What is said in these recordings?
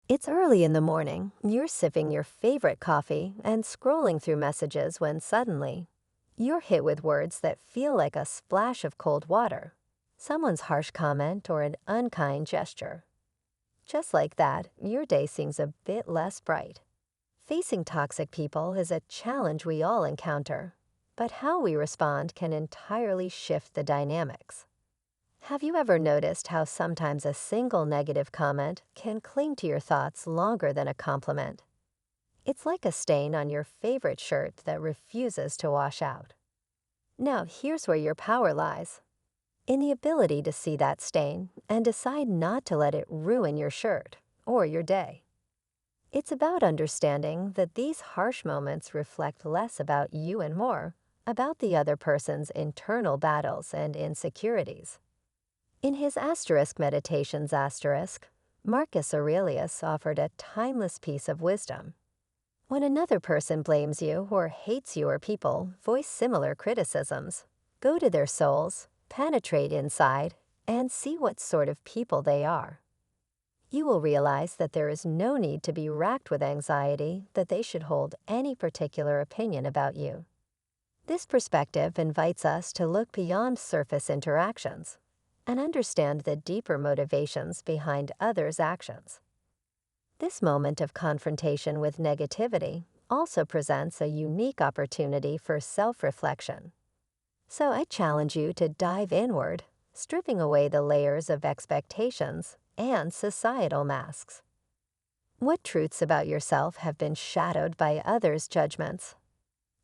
It's early in the morning, you're sipping your favorite coffee and scrolling through messages when suddenly, you're hit with words that feel like a splash of cold water, someone's harsh comment or an unkind gesture. Just like that, your day seems a bit less bright. Facing toxic people is a challenge we all encounter, but how we respond can entirely shift the dynamics. Have you ever noticed how sometimes a single negative comment can cling to your thoughts longer than a compliment? It's like a stain on your favorite shirt that refuses to wash out. Now, here's where your power lies. In the ability to see that stain and decide not to let it ruin your shirt or your day. It's about understanding that these harsh moments reflect less about you and more about the other person's internal battles and insecurities. In his Meditations Marcus Aurelius offered a timeless piece of wisdom. When another person blames you or hates you or people voice similar criticisms, go to their souls, penetrate inside, and see what sort of people they are. You will realize that there is no need to be racked with anxiety that they should hold any particular opinion about you. This perspective invites us to look beyond surface interactions and understand the deeper motivations behind others' actions. This moment of confrontation with negativity also presents a unique opportunity for self-reflection. So I challenge you to dive inward, stripping away the layers of expectations and societal masks. What truths about yourself have been shadowed by others' judgments?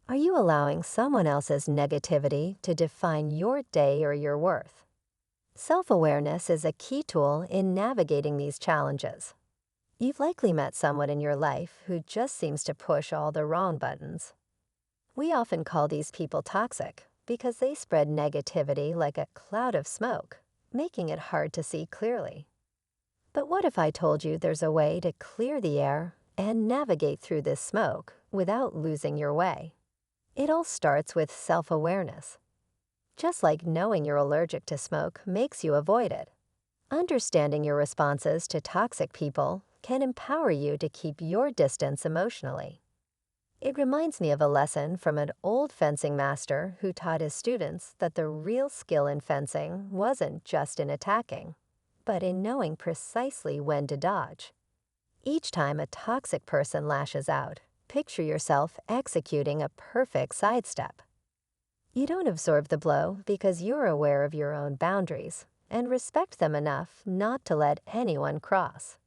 Are you allowing someone else's negativity to define your day or your worth? Self-awareness is a key tool in navigating these challenges. You've likely met someone in your life who just seems to push all the wrong buttons. We often call these people toxic because they spread negativity like a cloud of smoke, making it hard to see clearly. But what if I told you there's a way to clear the air and navigate through this smoke without losing your way? It all starts with self-awareness. Just like knowing you're allergic to smoke makes you avoid it, understanding your responses to toxic people can empower you to keep your distance emotionally. It reminds me of a lesson from an old fencing master who taught his students that the real skill in fencing wasn't just in attacking, but in knowing precisely when to dodge. Each time a toxic person lashes out, picture yourself executing a perfect sidestep. You don't absorb the blow because you're aware of your own boundaries and respect them enough not to let anyone cross.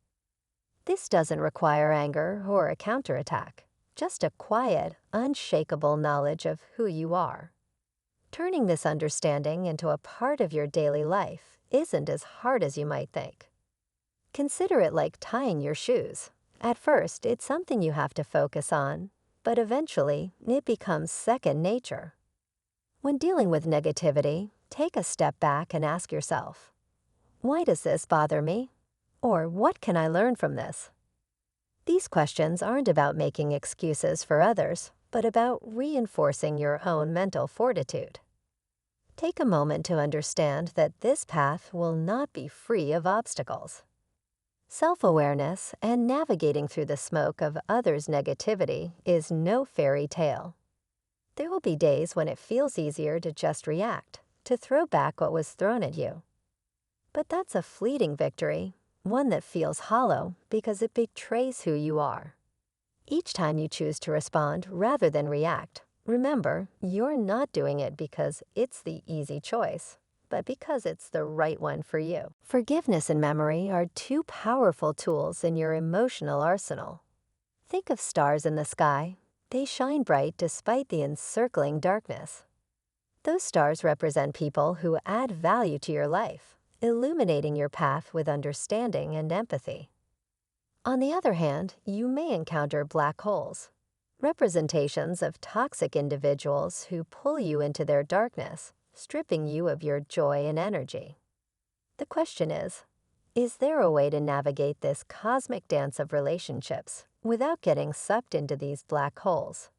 This doesn't require anger or a counterattack, just a quiet, unshakable knowledge of who you are. Turning this understanding into a part of your daily life isn't as hard as you might think. Consider it like tying your shoes. At first, it's something you have to focus on, but eventually, it becomes second nature. When dealing with negativity, take a step back and ask yourself, why does this bother me? Or what can I learn from this? These questions aren't about making excuses for others, but about reinforcing your own mental fortitude. Take a moment to understand that this path will not be free of obstacles. Self-awareness and navigating through the smoke of others' negativity is no fairy tale. There will be days when it feels easier to just react, to throw back what was thrown at you. But that's a fleeting victory, one that feels hollow because it betrays who you are. Each time you choose to respond rather than react, remember, you're not doing it because it's the easy choice, but because it's the right one for you. Forgiveness and memory are two powerful tools in your emotional arsenal. Think of stars in the sky. They shine bright despite the encircling darkness. Those stars represent people who add value to your life, illuminating your path with understanding and empathy. On the other hand, you may encounter black holes, representations of toxic individuals who pull you into their darkness, stripping you of your joy and energy. The question is there a way to navigate this cosmic dance of relationships without getting sucked into these black holes?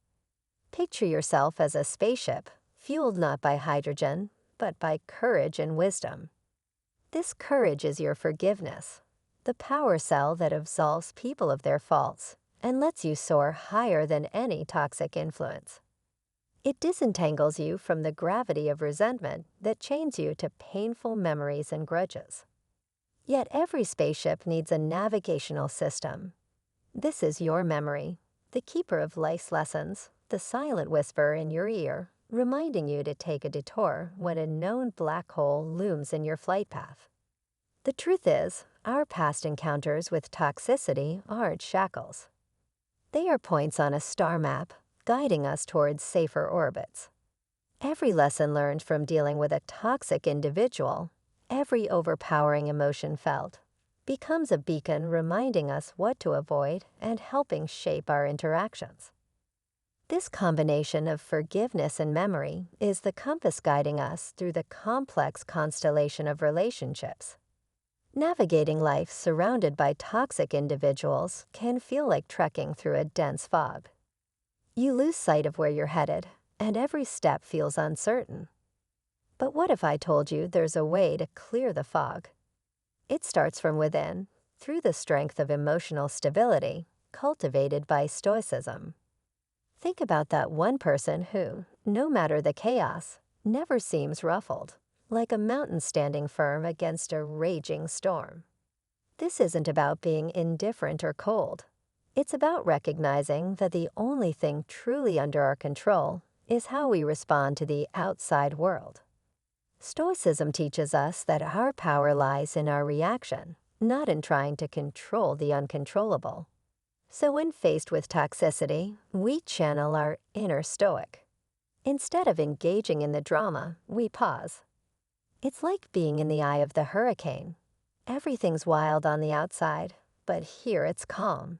Picture yourself as a spaceship, fueled not by hydrogen, but by courage and wisdom. This courage is your forgiveness. the power cell that absolves people of their faults and lets you soar higher than any toxic influence. It disentangles you from the gravity of resentment that chains you to painful memories and grudges. Yet every spaceship needs a navigational system. This is your memory, the keeper of life's lessons, the silent whisper in your ear, reminding you to take a detour when a known black hole looms in your flight path. The truth is, our past encounters with toxicity aren't shackles. They are points on a star map, guiding us towards safer orbits. Every lesson learned from dealing with a toxic individual, every overpowering emotion felt, becomes a beacon reminding us what to avoid and helping shape our interactions. This combination of forgiveness and memory is the compass guiding us through the complex constellation of relationships. Navigating life surrounded by toxic individuals can feel like trekking through a dense fog. You lose sight of where you're headed, and every step feels uncertain. But what if I told you there's a way to clear the fog? It starts from within, through the strength of emotional stability, cultivated by Stoicism. Think about that one person who, no matter the chaos, never seems ruffled, like a mountain standing firm against a raging storm. This isn't about being indifferent or cold. It's about recognizing that the only thing truly under our control is how we respond to the outside world. Stoicism teaches us that our power lies in our reaction, not in trying to control the uncontrollable. So when faced with toxicity, we channel our inner Stoic. Instead of engaging in the drama, we pause. It's like being in the eye of the hurricane. Everything's wild on the outside, but here it's calm.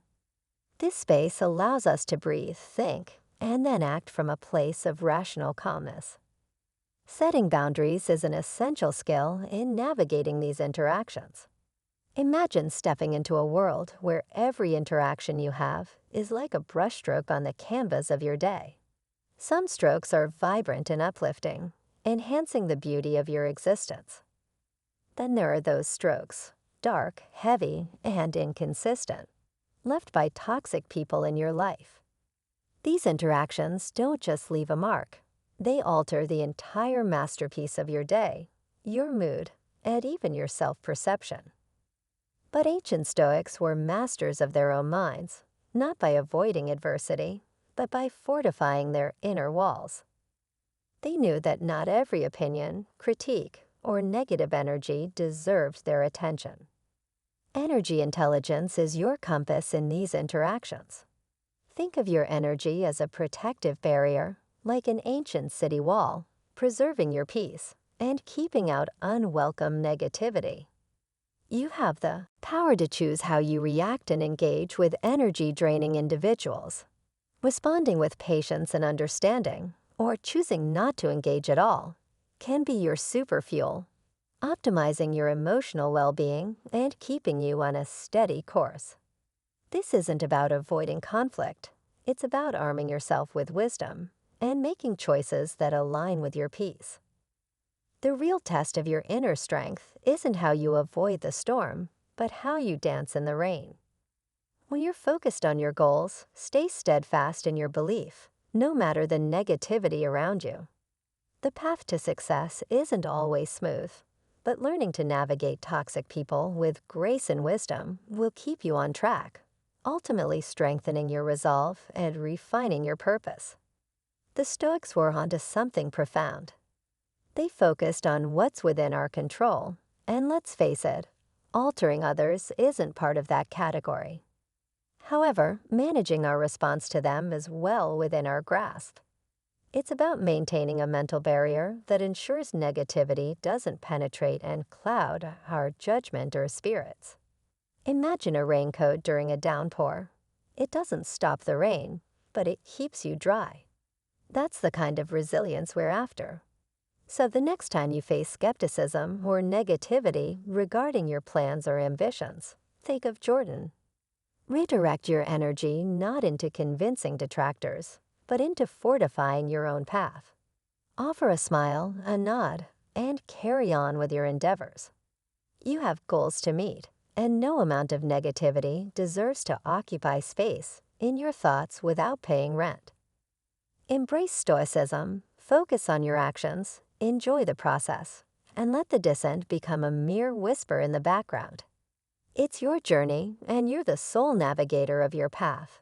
This space allows us to breathe, think, and then act from a place of rational calmness. Setting boundaries is an essential skill in navigating these interactions. Imagine stepping into a world where every interaction you have is like a brushstroke on the canvas of your day. Some strokes are vibrant and uplifting, enhancing the beauty of your existence. Then there are those strokes, dark, heavy, and inconsistent, left by toxic people in your life. These interactions don't just leave a mark. They alter the entire masterpiece of your day, your mood, and even your self-perception. But ancient Stoics were masters of their own minds, not by avoiding adversity, but by fortifying their inner walls. They knew that not every opinion, critique, or negative energy deserved their attention. Energy intelligence is your compass in these interactions. Think of your energy as a protective barrier, like an ancient city wall, preserving your peace and keeping out unwelcome negativity. You have the power to choose how you react and engage with energy-draining individuals. Responding with patience and understanding, or choosing not to engage at all, can be your superfuel, optimizing your emotional well-being and keeping you on a steady course. This isn't about avoiding conflict. It's about arming yourself with wisdom and making choices that align with your peace. The real test of your inner strength isn't how you avoid the storm, but how you dance in the rain. When you're focused on your goals, stay steadfast in your belief, no matter the negativity around you. The path to success isn't always smooth, but learning to navigate toxic people with grace and wisdom will keep you on track, ultimately strengthening your resolve and refining your purpose. The Stoics were onto something profound. They focused on what's within our control, and let's face it, altering others isn't part of that category. However, managing our response to them is well within our grasp. It's about maintaining a mental barrier that ensures negativity doesn't penetrate and cloud our judgment or spirits. Imagine a raincoat during a downpour. It doesn't stop the rain, but it keeps you dry. That's the kind of resilience we're after. So the next time you face skepticism or negativity regarding your plans or ambitions, think of Jordan. Redirect your energy not into convincing detractors, but into fortifying your own path. Offer a smile, a nod, and carry on with your endeavors. You have goals to meet, and no amount of negativity deserves to occupy space in your thoughts without paying rent. Embrace Stoicism, focus on your actions, enjoy the process, and let the dissent become a mere whisper in the background. It's your journey, and you're the sole navigator of your path.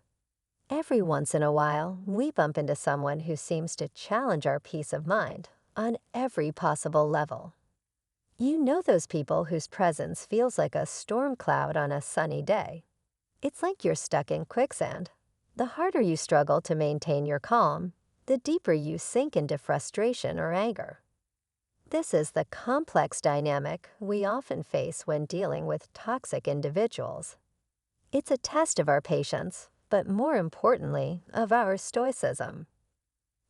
Every once in a while, we bump into someone who seems to challenge our peace of mind on every possible level. You know those people whose presence feels like a storm cloud on a sunny day. It's like you're stuck in quicksand. The harder you struggle to maintain your calm, the deeper you sink into frustration or anger. This is the complex dynamic we often face when dealing with toxic individuals. It's a test of our patience, but more importantly, of our stoicism.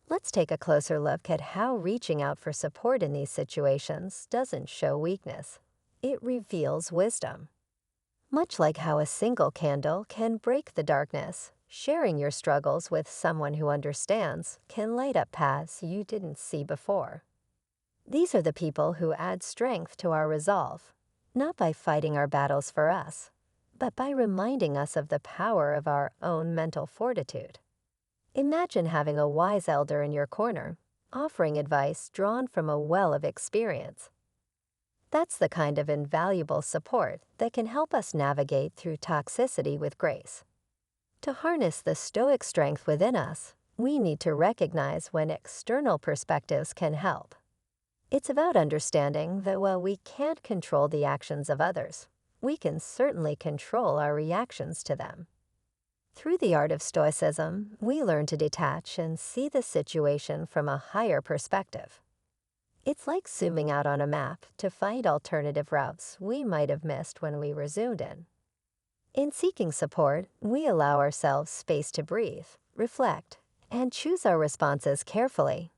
Let's take a closer look at how reaching out for support in these situations doesn't show weakness. It reveals wisdom. Much like how a single candle can break the darkness, sharing your struggles with someone who understands can light up paths you didn't see before. These are the people who add strength to our resolve, not by fighting our battles for us, but by reminding us of the power of our own mental fortitude. Imagine having a wise elder in your corner, offering advice drawn from a well of experience. That's the kind of invaluable support that can help us navigate through toxicity with grace. To harness the stoic strength within us, we need to recognize when external perspectives can help. It's about understanding that while we can't control the actions of others, we can certainly control our reactions to them. Through the art of Stoicism, we learn to detach and see the situation from a higher perspective. It's like zooming out on a map to find alternative routes we might have missed when we were zoomed in. In seeking support, we allow ourselves space to breathe, reflect, and choose our responses carefully,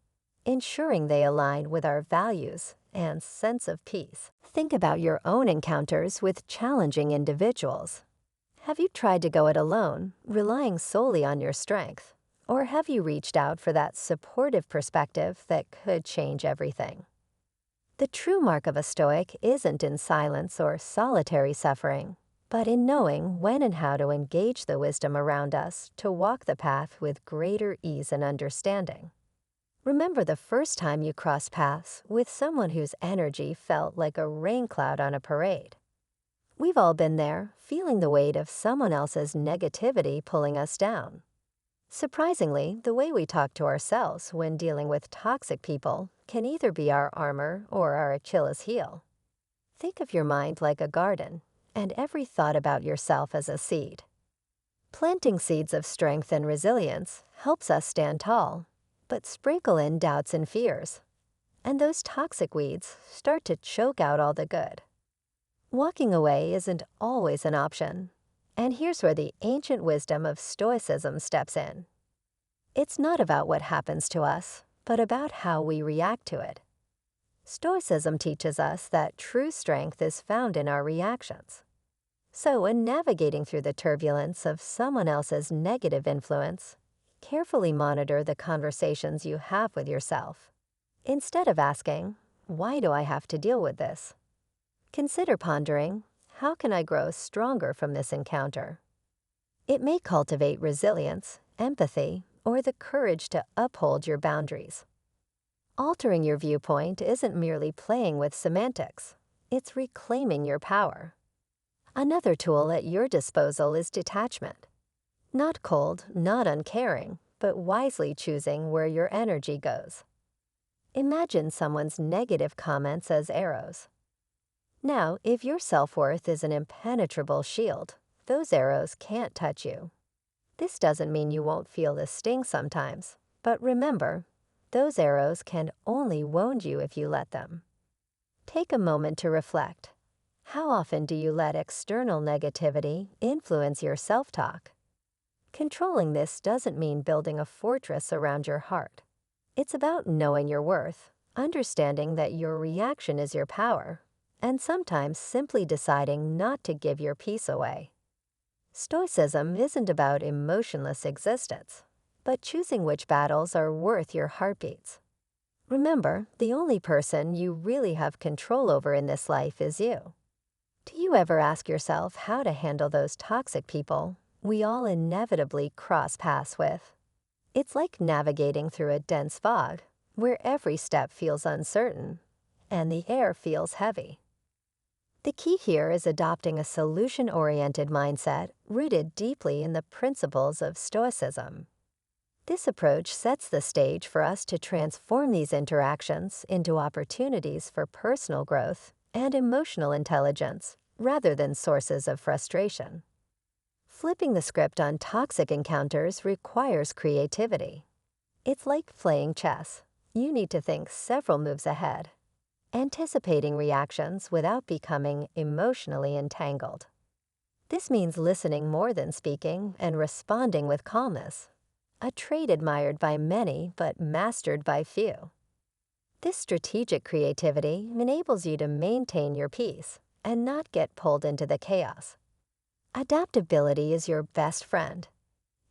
ensuring they align with our values and sense of peace. Think about your own encounters with challenging individuals. Have you tried to go it alone, relying solely on your strength? Or have you reached out for that supportive perspective that could change everything? The true mark of a Stoic isn't in silence or solitary suffering, but in knowing when and how to engage the wisdom around us to walk the path with greater ease and understanding. Remember the first time you crossed paths with someone whose energy felt like a rain cloud on a parade. We've all been there, feeling the weight of someone else's negativity pulling us down. Surprisingly, the way we talk to ourselves when dealing with toxic people can either be our armor or our Achilles heel. Think of your mind like a garden, and every thought about yourself as a seed. Planting seeds of strength and resilience helps us stand tall, but sprinkle in doubts and fears, and those toxic weeds start to choke out all the good. Walking away isn't always an option, and here's where the ancient wisdom of Stoicism steps in. It's not about what happens to us, but about how we react to it. Stoicism teaches us that true strength is found in our reactions. So in navigating through the turbulence of someone else's negative influence, carefully monitor the conversations you have with yourself. Instead of asking, "Why do I have to deal with this?" consider pondering, "How can I grow stronger from this encounter?" It may cultivate resilience, empathy, or the courage to uphold your boundaries. Altering your viewpoint isn't merely playing with semantics, it's reclaiming your power. Another tool at your disposal is detachment. Not cold, not uncaring, but wisely choosing where your energy goes. Imagine someone's negative comments as arrows. Now, if your self-worth is an impenetrable shield, those arrows can't touch you. This doesn't mean you won't feel the sting sometimes, but remember, those arrows can only wound you if you let them. Take a moment to reflect. How often do you let external negativity influence your self-talk? Controlling this doesn't mean building a fortress around your heart. It's about knowing your worth, understanding that your reaction is your power, and sometimes simply deciding not to give your peace away. Stoicism isn't about emotionless existence, but choosing which battles are worth your heartbeats. Remember, the only person you really have control over in this life is you. Do you ever ask yourself how to handle those toxic people we all inevitably cross paths with? It's like navigating through a dense fog, where every step feels uncertain and the air feels heavy. The key here is adopting a solution-oriented mindset rooted deeply in the principles of Stoicism. This approach sets the stage for us to transform these interactions into opportunities for personal growth and emotional intelligence rather than sources of frustration. Flipping the script on toxic encounters requires creativity. It's like playing chess. You need to think several moves ahead, anticipating reactions without becoming emotionally entangled. This means listening more than speaking and responding with calmness, a trait admired by many but mastered by few. This strategic creativity enables you to maintain your peace and not get pulled into the chaos. Adaptability is your best friend.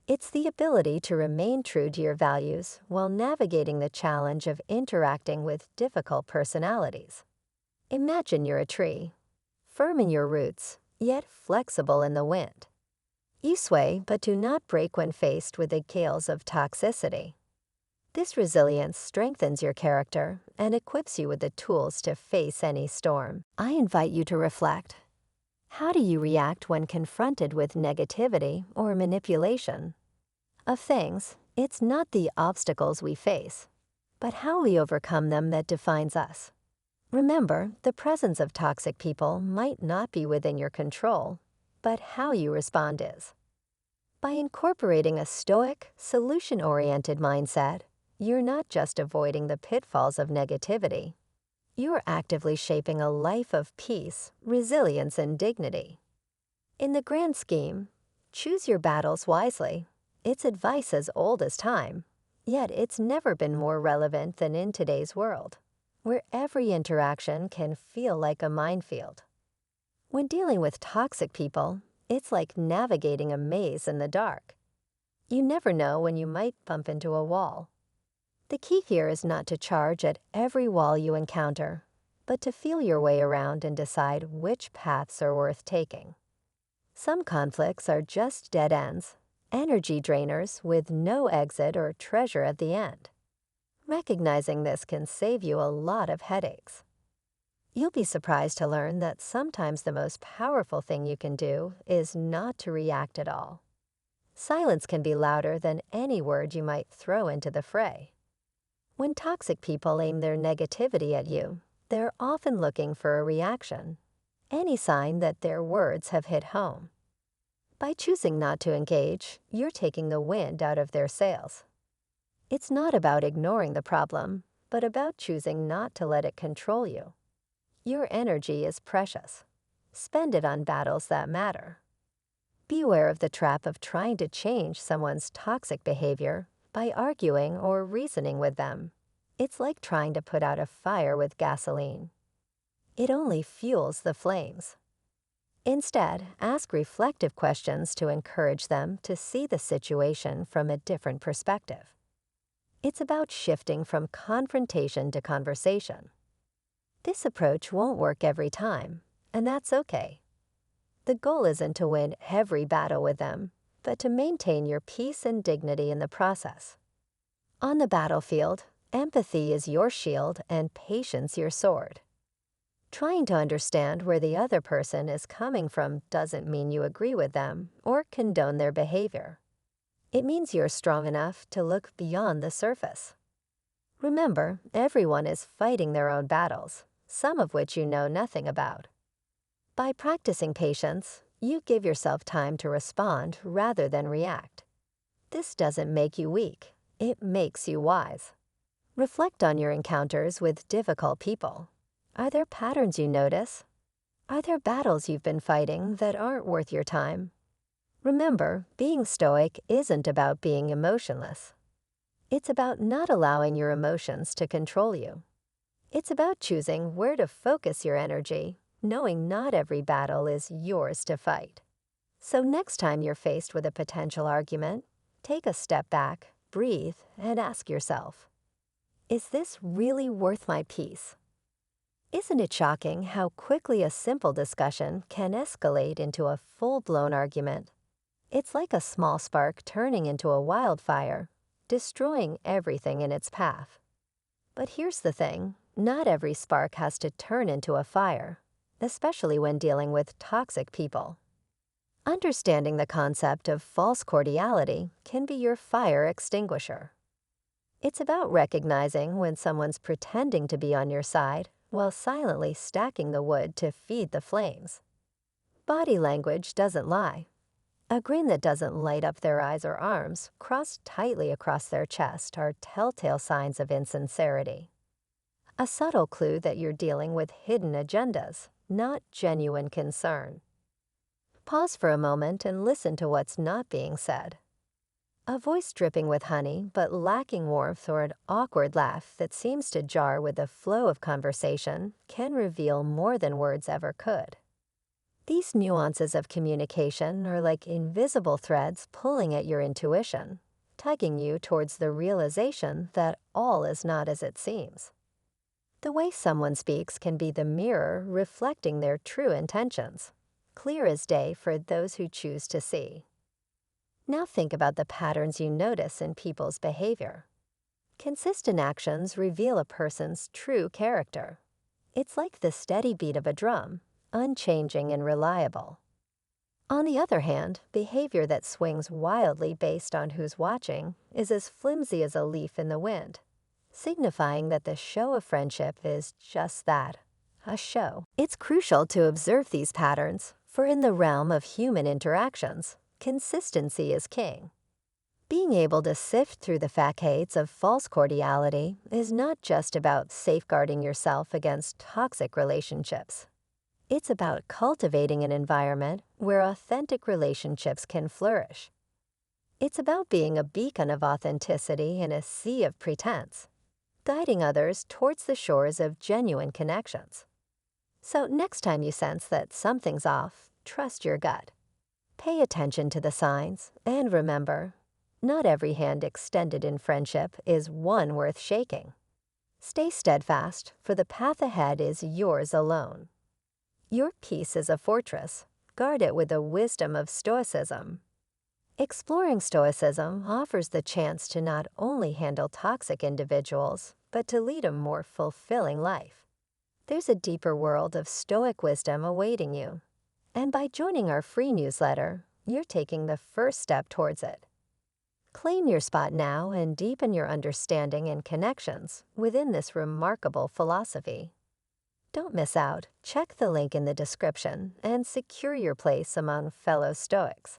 It's the ability to remain true to your values while navigating the challenge of interacting with difficult personalities. Imagine you're a tree, firm in your roots, yet flexible in the wind. You sway but do not break when faced with the gales of toxicity. This resilience strengthens your character and equips you with the tools to face any storm. I invite you to reflect. How do you react when confronted with negativity or manipulation? Of things, it's not the obstacles we face, but how we overcome them that defines us. Remember, the presence of toxic people might not be within your control, but how you respond is. By incorporating a Stoic, solution-oriented mindset, you're not just avoiding the pitfalls of negativity. You're actively shaping a life of peace, resilience, and dignity. In the grand scheme, choose your battles wisely. It's advice as old as time, yet it's never been more relevant than in today's world, where every interaction can feel like a minefield. When dealing with toxic people, it's like navigating a maze in the dark. You never know when you might bump into a wall. The key here is not to charge at every wall you encounter, but to feel your way around and decide which paths are worth taking. Some conflicts are just dead ends, energy drainers with no exit or treasure at the end. Recognizing this can save you a lot of headaches. You'll be surprised to learn that sometimes the most powerful thing you can do is not to react at all. Silence can be louder than any word you might throw into the fray. When toxic people aim their negativity at you, they're often looking for a reaction, any sign that their words have hit home. By choosing not to engage, you're taking the wind out of their sails. It's not about ignoring the problem, but about choosing not to let it control you. Your energy is precious. Spend it on battles that matter. Beware of the trap of trying to change someone's toxic behavior by arguing or reasoning with them. It's like trying to put out a fire with gasoline. It only fuels the flames. Instead, ask reflective questions to encourage them to see the situation from a different perspective. It's about shifting from confrontation to conversation. This approach won't work every time, and that's okay. The goal isn't to win every battle with them, but to maintain your peace and dignity in the process. On the battlefield, empathy is your shield and patience your sword. Trying to understand where the other person is coming from doesn't mean you agree with them or condone their behavior. It means you're strong enough to look beyond the surface. Remember, everyone is fighting their own battles, some of which you know nothing about. By practicing patience, you give yourself time to respond rather than react. This doesn't make you weak, it makes you wise. Reflect on your encounters with difficult people. Are there patterns you notice? Are there battles you've been fighting that aren't worth your time? Remember, being stoic isn't about being emotionless. It's about not allowing your emotions to control you. It's about choosing where to focus your energy, knowing not every battle is yours to fight. So next time you're faced with a potential argument, take a step back, breathe, and ask yourself, is this really worth my peace? Isn't it shocking how quickly a simple discussion can escalate into a full-blown argument? It's like a small spark turning into a wildfire, destroying everything in its path. But here's the thing, not every spark has to turn into a fire, especially when dealing with toxic people. Understanding the concept of false cordiality can be your fire extinguisher. It's about recognizing when someone's pretending to be on your side while silently stacking the wood to feed the flames. Body language doesn't lie. A grin that doesn't light up their eyes or arms crossed tightly across their chest are telltale signs of insincerity. A subtle clue that you're dealing with hidden agendas, not genuine concern. Pause for a moment and listen to what's not being said. A voice dripping with honey but lacking warmth or an awkward laugh that seems to jar with the flow of conversation can reveal more than words ever could. These nuances of communication are like invisible threads pulling at your intuition, tugging you towards the realization that all is not as it seems. The way someone speaks can be the mirror reflecting their true intentions, clear as day for those who choose to see. Now think about the patterns you notice in people's behavior. Consistent actions reveal a person's true character. It's like the steady beat of a drum, unchanging and reliable. On the other hand, behavior that swings wildly based on who's watching is as flimsy as a leaf in the wind, signifying that the show of friendship is just that, a show. It's crucial to observe these patterns, for in the realm of human interactions, consistency is king. Being able to sift through the facades of false cordiality is not just about safeguarding yourself against toxic relationships. It's about cultivating an environment where authentic relationships can flourish. It's about being a beacon of authenticity in a sea of pretense, guiding others towards the shores of genuine connections. So next time you sense that something's off, trust your gut. Pay attention to the signs, and remember, not every hand extended in friendship is one worth shaking. Stay steadfast, for the path ahead is yours alone. Your peace is a fortress. Guard it with the wisdom of Stoicism. Exploring Stoicism offers the chance to not only handle toxic individuals, but to lead a more fulfilling life. There's a deeper world of Stoic wisdom awaiting you. And by joining our free newsletter, you're taking the first step towards it. Claim your spot now and deepen your understanding and connections within this remarkable philosophy. Don't miss out. Check the link in the description and secure your place among fellow Stoics.